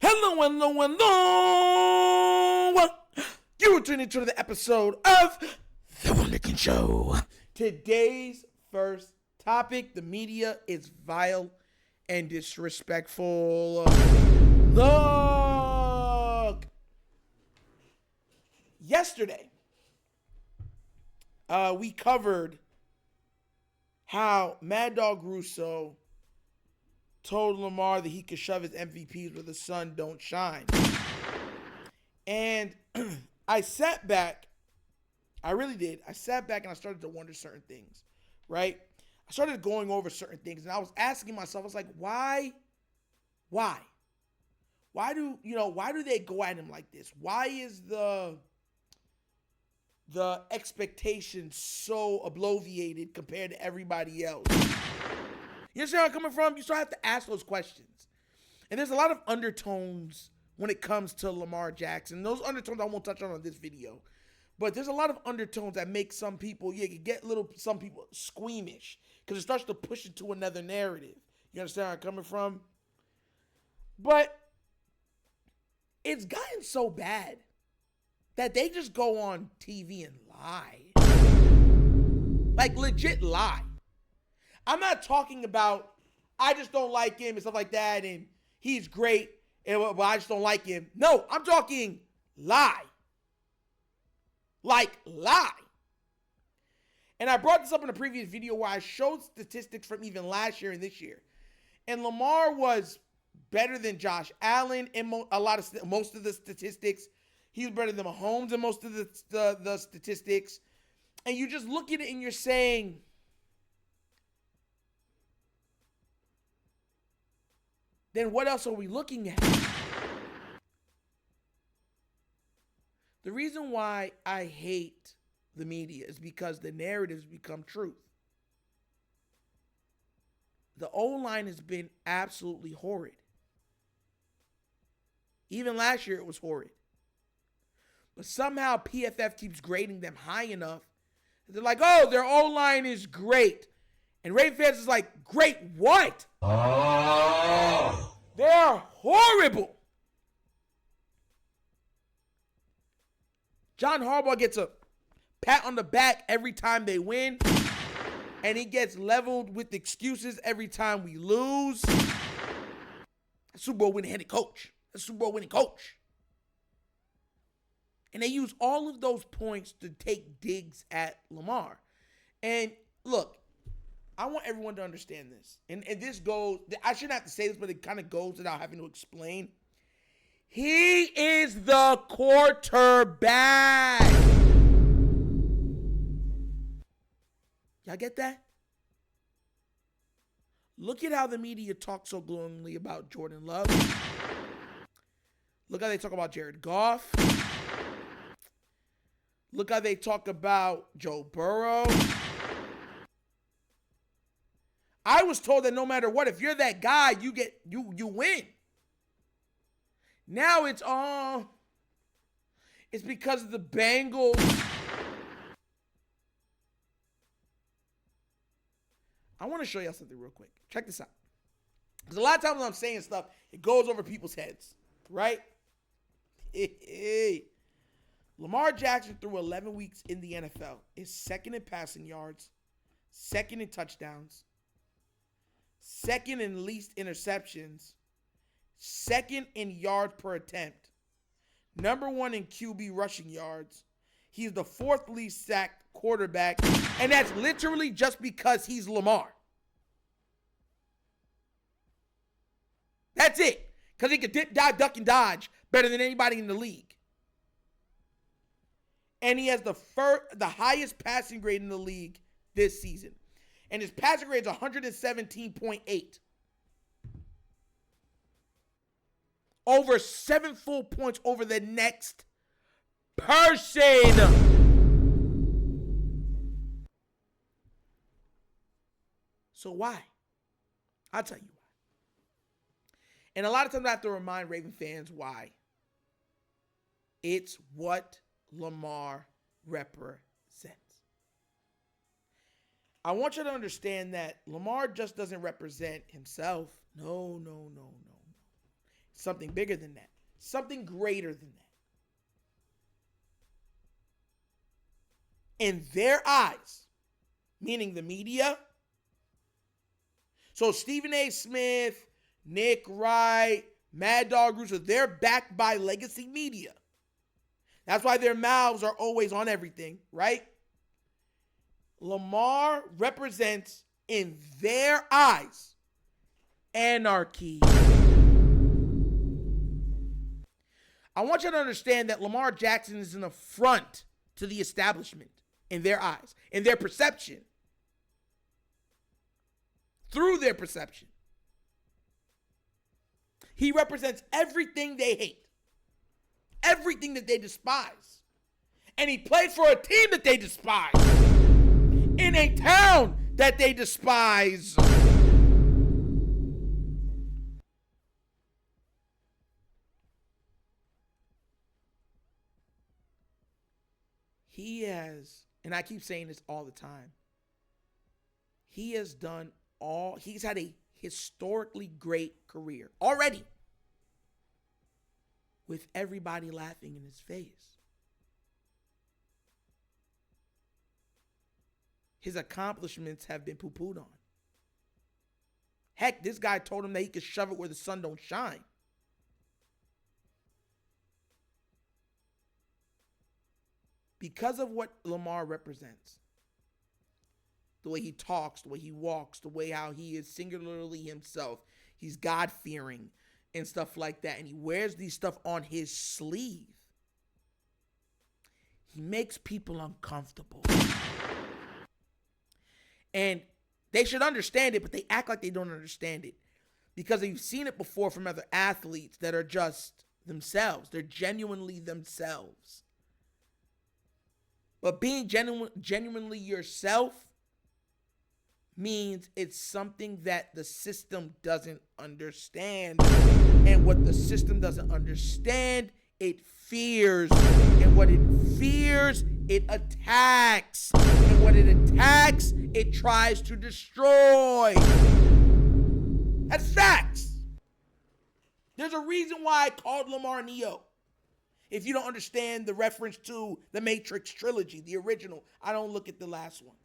Hello, hello, hello. You are tuning into the episode of The Wunderkind Show. Today's first topic, the media is vile and disrespectful. Look. Yesterday, we covered how Mad Dog Russo told Lamar that he could shove his MVPs where the sun don't shine. And I sat back. I really did. I sat back and I started to wonder certain things, right? I started going over certain things and I was asking myself, I was like, why? Why do they go at him like this? Why is the expectation so obliviated compared to everybody else? You understand where I'm coming from? You still have to ask those questions. And there's a lot of undertones when it comes to Lamar Jackson. Those undertones I won't touch on this video. But there's a lot of undertones that make some people, some people squeamish. Because it starts to push into another narrative. You understand where I'm coming from? But it's gotten so bad that they just go on TV and lie. Like, legit lie. I'm not talking about, I just don't like him and stuff like that, and he's great, but I just don't like him. No, I'm talking lie. Like, lie. And I brought this up in a previous video where I showed statistics from even last year and this year. And Lamar was better than Josh Allen in most of the statistics. He was better than Mahomes in most of the statistics. And you just look at it and you're saying, then what else are we looking at? The reason why I hate the media is because the narratives become truth. The O-line has been absolutely horrid. Even last year it was horrid. But somehow PFF keeps grading them high enough. They're like, oh, their O-line is great. And Ravens fans is like, great what? Oh. They're horrible. John Harbaugh gets a pat on the back every time they win. And he gets leveled with excuses every time we lose. Super Bowl winning head coach. That's Super Bowl winning coach. And they use all of those points to take digs at Lamar. And look, I want everyone to understand this. And this goes, I shouldn't have to say this, but it kind of goes without having to explain. He is the quarterback. Y'all get that? Look at how the media talks so glowingly about Jordan Love. Look how they talk about Jared Goff. Look how they talk about Joe Burrow. I was told that no matter what, if you're that guy, you win. Now it's because of the Bengals. I want to show y'all something real quick. Check this out. Because a lot of times when I'm saying stuff, it goes over people's heads, right? Lamar Jackson through 11 weeks in the NFL is second in passing yards, second in touchdowns, second in least interceptions, second in yards per attempt, number one in QB rushing yards. He's the fourth least sacked quarterback, and that's literally just because he's Lamar. That's it. Because he could dip, dive, duck, and dodge better than anybody in the league. And he has the highest passing grade in the league this season. And his passing grade is 117.8. Over 7 full points over the next person. So why? I'll tell you why. And a lot of times I have to remind Raven fans why. It's what Lamar represents. I want you to understand that Lamar just doesn't represent himself. No. something bigger than that, something greater than that. In their eyes, meaning the media. So Stephen A. Smith, Nick Wright, Mad Dog Russo, they're backed by legacy media. That's why their mouths are always on everything, right? Lamar represents, in their eyes, anarchy. I want you to understand that Lamar Jackson is an affront to the establishment in their eyes, in their perception, through their perception. He represents everything they hate, everything that they despise. And he played for a team that they despise, in a town that they despise. He has, and I keep saying this all the time, he's had a historically great career already, with everybody laughing in his face. His accomplishments have been poo-pooed on. Heck, this guy told him that he could shove it where the sun don't shine. Because of what Lamar represents, the way he talks, the way he walks, the way how he is singularly himself, he's God-fearing and stuff like that, and he wears these stuff on his sleeve. He makes people uncomfortable. And they should understand it, but they act like they don't understand it, because they've seen it before from other athletes that are just themselves. They're genuinely themselves. But being genuinely yourself means it's something that the system doesn't understand. And what the system doesn't understand, it fears. And what it fears, it attacks. And what it attacks, it tries to destroy. That's facts. There's a reason why I called Lamar Neo. If you don't understand the reference to the Matrix trilogy, the original, I don't look at the last one.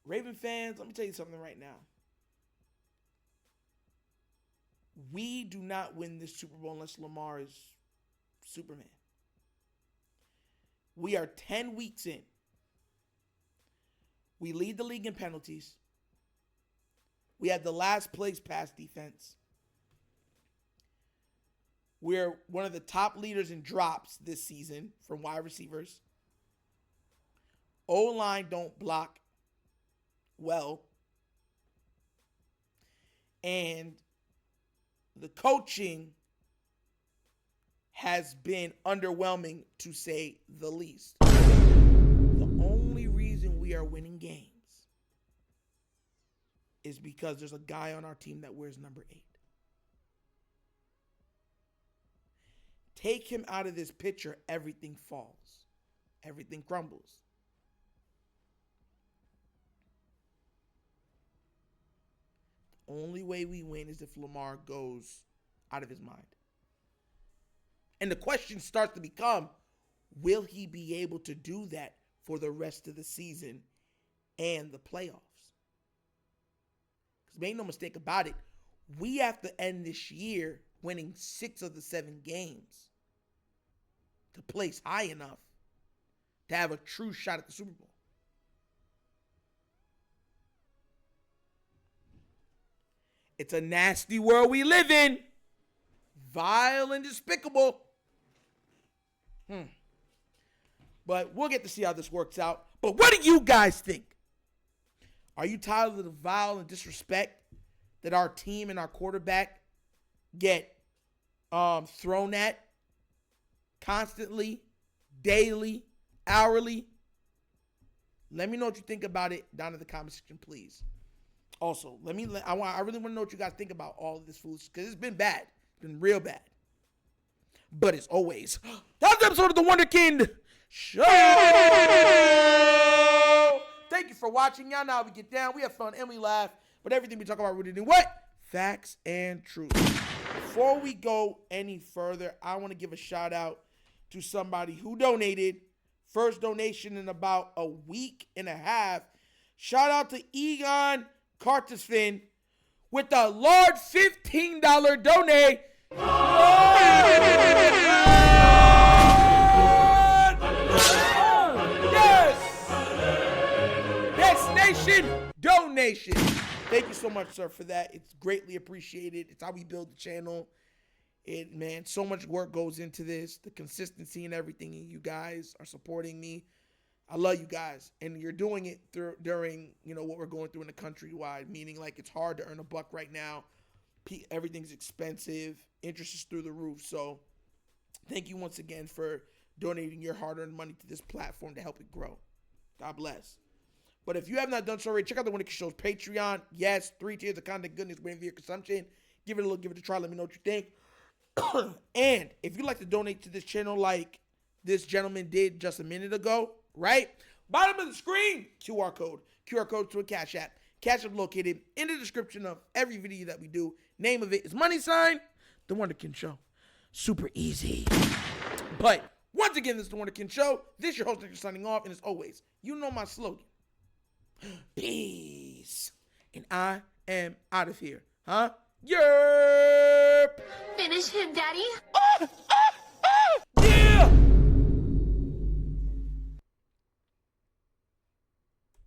Raven fans, let me tell you something right now. We do not win this Super Bowl unless Lamar is Superman. We are 10 weeks in. We lead the league in penalties. We have the last place pass defense. We're one of the top leaders in drops this season from wide receivers. O-line don't block well. And the coaching has been underwhelming, to say the least. The only reason we are winning games is because there's a guy on our team that wears number 8. Take him out of this picture, everything falls. Everything crumbles. The only way we win is if Lamar goes out of his mind. And the question starts to become, will he be able to do that for the rest of the season and the playoffs? Because make no mistake about it, we have to end this year winning 6 of the 7 games to place high enough to have a true shot at the Super Bowl. It's a nasty world we live in. Vile and despicable. But we'll get to see how this works out. But what do you guys think? Are you tired of the vile and disrespect that our team and our quarterback get thrown at constantly, daily, hourly? Let me know what you think about it down in the comment section, please. Also, I really want to know what you guys think about all of this foolishness, because it's been bad. It's been real bad. But as always, that's the episode of The Wunderkind Show. for watching. Y'all know how we get down. We have fun and we laugh. But everything we talk about rooted in what? Facts and truth. Before we go any further, I want to give a shout out to somebody who donated. First donation in about a week and a half. Shout out to Egon Cartersfin with a large $15 donate. Yes! Nation donation. Thank you so much, sir, for that. It's greatly appreciated. It's how we build the channel. Man, so much work goes into this. The consistency and everything, and you guys are supporting me. I love you guys, and you're doing it during, what we're going through in the countrywide, meaning like it's hard to earn a buck right now. Everything's expensive. Interest is through the roof. So thank you once again for donating your hard-earned money to this platform to help it grow. God bless. But if you have not done so already, check out the TheWunderkindShow's Patreon. Yes, 3 tiers of content goodness waiting for your consumption. Give it a look, give it a try. Let me know what you think. And if you'd like to donate to this channel like this gentleman did just a minute ago, right? Bottom of the screen, QR code. QR code to a Cash App. Cash App located in the description of every video that we do. Name of it is The Wunderkind Show. Super easy. But once again, this is The Wunderkind Show. This is your host, signing off. And as always, you know my slogan. Peace. And I am out of here. Huh? Yerp. Finish him, Daddy.